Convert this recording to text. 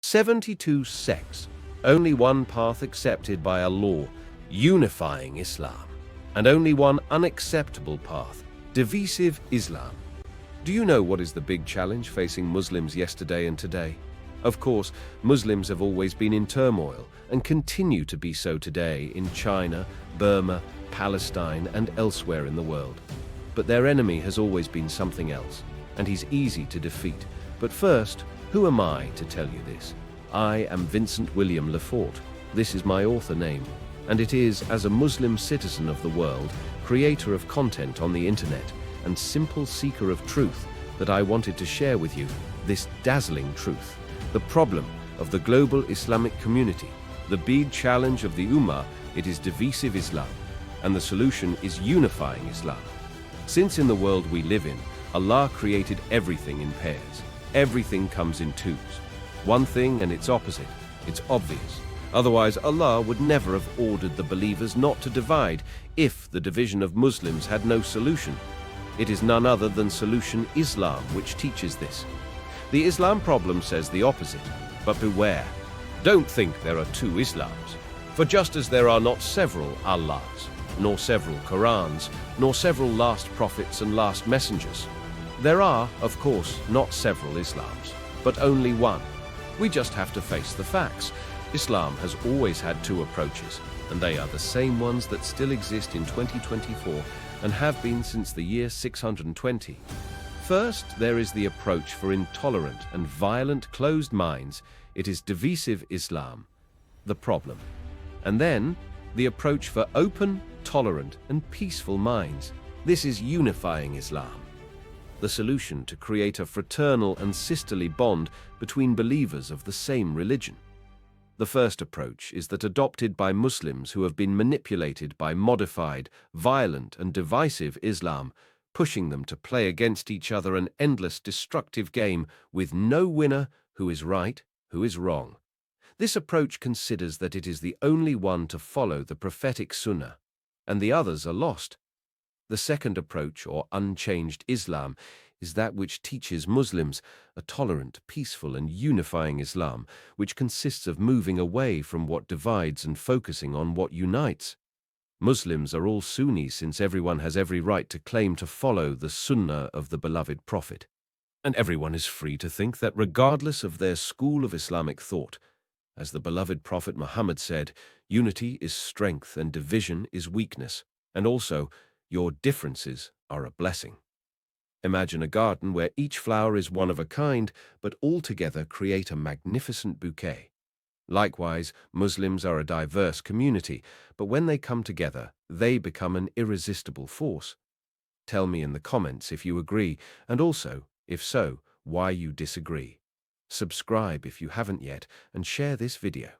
72 sects, only one path accepted by Allah, unifying Islam, and only one unacceptable path, divisive Islam. Do you know what is the big challenge facing Muslims yesterday and today? Of course, Muslims have always been in turmoil and continue to be so today in China, Burma, Palestine, and elsewhere in the world. But their enemy has always been something else, and he's easy to defeat. But first, who am I to tell you this? I am Vincent William Lefort. This is my author name, and it is as a Muslim citizen of the world, creator of content on the internet, and simple seeker of truth that I wanted to share with you this dazzling truth. The problem of the global Islamic community, the big challenge of the Ummah, it is divisive Islam, and the solution is unifying Islam. Since in the world we live in, Allah created everything in pairs. Everything comes in twos. One thing and its opposite. It's obvious. Otherwise, Allah would never have ordered the believers not to divide if the division of Muslims had no solution. It is none other than solution Islam which teaches this. The Islam problem says the opposite, but beware. Don't think there are two Islams. For just as there are not several Allahs, nor several Qurans, nor several last prophets and last messengers, there are, of course, not several Islams, but only one. We just have to face the facts. Islam has always had two approaches, and they are the same ones that still exist in 2024 and have been since the year 620. First, there is the approach for intolerant and violent closed minds. It is divisive Islam, the problem. And then, the approach for open, tolerant, and peaceful minds. This is unifying Islam. The solution to create a fraternal and sisterly bond between believers of the same religion. The first approach is that adopted by Muslims who have been manipulated by modified, violent, and divisive Islam, pushing them to play against each other an endless destructive game with no winner, who is right, who is wrong. This approach considers that it is the only one to follow the prophetic sunnah, and the others are lost. The second approach, or unchanged Islam, is that which teaches Muslims a tolerant, peaceful, and unifying Islam, which consists of moving away from what divides and focusing on what unites. Muslims are all Sunnis since everyone has every right to claim to follow the sunnah of the beloved Prophet. And everyone is free to think that regardless of their school of Islamic thought, as the beloved Prophet Muhammad said, unity is strength and division is weakness, and also, your differences are a blessing. Imagine a garden where each flower is one of a kind, but all together create a magnificent bouquet. Likewise, Muslims are a diverse community, but when they come together, they become an irresistible force. Tell me in the comments if you agree, and also, if so, why you disagree. Subscribe if you haven't yet, and share this video.